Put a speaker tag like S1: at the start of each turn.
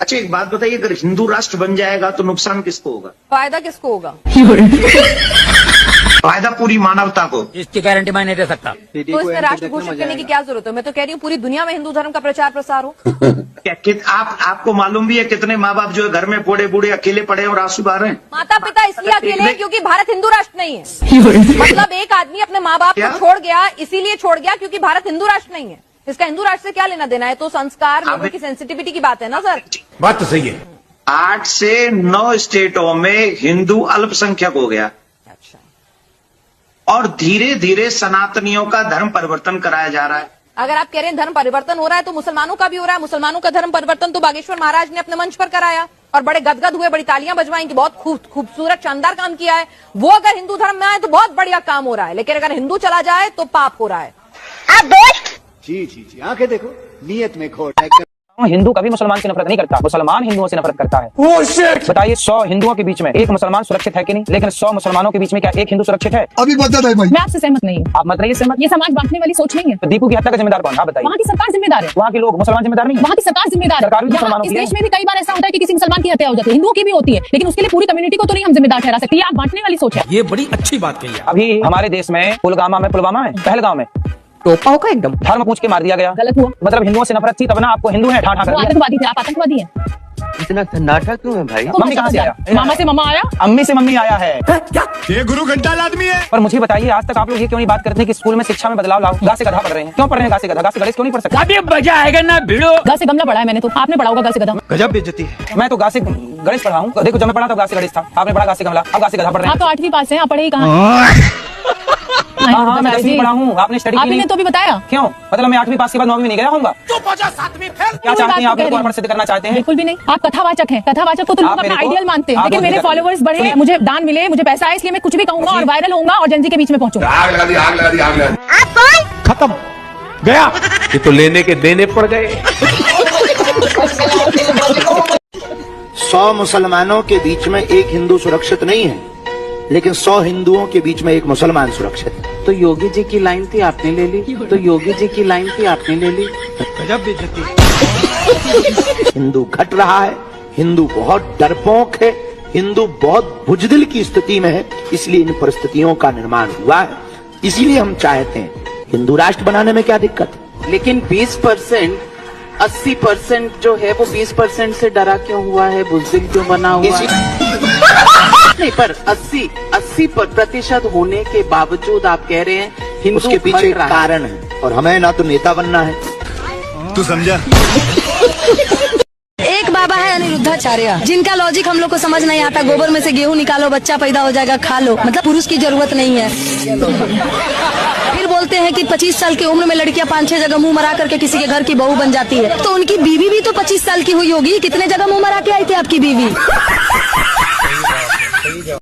S1: अच्छा एक बात बताइए, अगर हिंदू राष्ट्र बन जाएगा तो नुकसान किसको होगा?
S2: फायदा किसको होगा?
S1: फायदा पूरी मानवता को।
S3: इसकी गारंटी मैं नहीं दे सकता।
S2: तो इसमें राष्ट्र घोषित करने की क्या जरूरत है? मैं तो कह रही हूँ पूरी दुनिया में हिंदू धर्म का प्रचार प्रसार हो।
S1: आपको मालूम भी है कितने माँ बाप जो है घर में बूढ़े बूढ़े अकेले पड़े हैं और आंसू बहा रहे हैं?
S2: माता पिता इसलिए अकेले हैं क्योंकि भारत हिंदू राष्ट्र नहीं है। मतलब एक आदमी अपने माँ बाप को छोड़ गया, इसीलिए छोड़ गया क्योंकि भारत हिंदू राष्ट्र नहीं है। इसका हिंदू राष्ट्र से क्या लेना देना है? तो संस्कार, लोगों की सेंसिटिविटी की बात है ना सर।
S4: बात तो सही है।
S1: 8 से 9 स्टेटों में हिंदू अल्पसंख्यक हो गया।
S2: अच्छा।
S1: और धीरे धीरे सनातनियों का धर्म परिवर्तन कराया जा रहा है।
S2: अगर आप कह रहे हैं धर्म परिवर्तन हो रहा है तो मुसलमानों का भी हो रहा है। मुसलमानों का धर्म परिवर्तन तो बागेश्वर महाराज ने अपने मंच पर कराया और बड़े गदगद हुए, बड़ी तालियां बजवाई कि बहुत खूबसूरत शानदार काम किया है। वो अगर हिंदू धर्म में आए तो बहुत बढ़िया काम हो रहा है, लेकिन अगर हिंदू चला जाए तो पाप हो रहा है।
S5: जी आंखें देखो, नीयत में खोट है।
S3: हिंदू कभी मुसलमान से नफरत नहीं करता, मुसलमान हिंदुओं से नफरत करता है। बताइए 100 हिंदुओं के बीच में एक मुसलमान सुरक्षित है कि नहीं? लेकिन 100 मुसलमानों के बीच में क्या एक हिंदू सुरक्षित है?
S5: अभी बता दे भाई।
S6: मैं आपसे सहमत नहीं हूँ।
S3: आप मत रहिए सहमत।
S6: ये समाज बांटने वाली सोच नहीं है।
S3: तो दीपू की हत्या का जिम्मेदार कौन? आप बताइए।
S6: वहाँ की सरकार जिम्मेदार है।
S3: वहाँ के लोग मुसलमान जिम्मेदार नहीं है।
S6: वहाँ की सरकार जिम्मेदार है।
S3: सरकार भी
S6: यहाँ
S3: मुसलमानों
S6: इस
S3: की है।
S6: देश में भी कई बार ऐसा होता है कि किसी मुसलमान की हत्या हो जाती है, हिंदुओं की भी होती है, लेकिन उसके लिए पूरी कम्युनिटी को तो नहीं हम जिम्मेदार ठहरा सकते। ये आप बांटने वाली सोच है।
S4: ये बड़ी अच्छी बात कही है।
S3: अभी हमारे देश में पुलवामा में पहलगाम में
S2: टोपा होगा एकदम,
S3: धर्म पूछ के मार दिया गया।
S6: गलत हुआ।
S3: मतलब हिंदुओं से नफरत थी तब ना आपको हिंदू है ठाठा कर
S6: वो
S3: दिया।
S6: आतंकवादी थे, आप आतंकवादी हैं।
S7: इतना सन्नाटा क्यों है भाई?
S6: तो
S3: मम्मी कहाँ से आया?
S6: मामा से मामा आया,
S3: अम्मी से मम्मी आया है।
S4: ये गुरु घंटाल आदमी है।
S3: पर मुझे बताइए आज तक आप लोग ये क्यों नहीं बात करते कि स्कूल में शिक्षा में बदलाव लाओ? गा से गधा पढ़ रहे हैं, क्यों पढ़ रहे हैं गा से गधा? गा से गणेश क्यों नहीं पढ़ सकते?
S4: अभी मजा आएगा ना भिड़ो।
S6: गा से गमला पढ़ा है मैंने, तो आपने पढ़ा होगा गा से गधा।
S4: गजब बेइज्जती है।
S3: मैं तो गा से गणेश पढ़ा हूँ। देखो जब मैं पढ़ा था गा से गणेश था, आपने पढ़ा गा से गमला, अब गा से गधा पढ़ रहे
S6: आप
S3: हैं।
S6: तो 8वीं पास हैं, आप पढ़े ही कहाँ?
S3: हाँ मैं 10वीं पढ़ा हूँ, आपने स्टडी की
S6: आपने
S3: नहीं।
S6: तो भी बताया।
S3: क्यों? मतलब मैं 8वीं पास के बाद 9वीं में नहीं गया होऊंगा?
S4: तो 7वीं फेल।
S3: क्या चाहते हैं आप? लोग कौन प्रसिद्ध करना चाहते हैं?
S6: बिल्कुल भी नहीं। आप कथावाचक हैं। कथावाचक को तो लोग
S3: आप
S6: अपना
S3: मेरे को-
S6: आइडियल मानते हैं,
S3: आप
S6: लेकिन
S3: मुझे
S6: मेरे
S3: कहते हैं।
S6: फॉलोअर्स बढ़े,
S3: सुनिए।
S6: मुझे दान मिले, मुझे पैसा है, इसलिए मैं कुछ भी कहूंगा और वायरल होऊंगा और जनजी के बीच में पहुंचूंगा।
S8: आग लगा दी।
S4: खत्म गया। ये तो लेने के देने पड़ गए।
S5: 100 मुसलमानों के बीच में एक हिंदू सुरक्षित नहीं है, लेकिन 100 हिंदुओं के बीच में एक मुसलमान सुरक्षित है।
S7: तो योगी जी की लाइन थी आपने ले ली, तो योगी जी की लाइन थी आपने ले ली।
S4: गजब बेइज्जती।
S5: हिंदू घट रहा है, हिंदू बहुत डरपोक है, हिंदू बहुत बुजदिल की स्थिति में है, इसलिए इन परिस्थितियों का निर्माण हुआ है। इसीलिए हम चाहते हैं हिंदू राष्ट्र बनाने में क्या दिक्कत है?
S7: लेकिन 20% 80% जो है वो 20% से डरा क्यों हुआ है? बुज़दिल क्यों बना हुआ है? नहीं, पर 80% होने के बावजूद आप कह रहे हैं हिंदू
S5: उसके पीछे
S7: घट
S5: एक
S7: रहा है।
S5: कारण है, और हमें ना तो नेता बनना है।
S4: तू समझा?
S9: एक बाबा है अनिरुद्धाचार्य, जिनका लॉजिक हम लोग को समझ नहीं आता। गोबर में से गेहूं निकालो, बच्चा पैदा हो जाएगा, खा लो, मतलब पुरुष की जरूरत नहीं है। फिर बोलते हैं कि 25 साल की उम्र में लड़कियां 5-6 जगह मुंह मरा करके किसी के घर की बहू बन जाती है, तो उनकी बीवी भी तो 25 साल की हुई होगी। कितने जगह मुंह मरा के आई थी आपकी बीवी?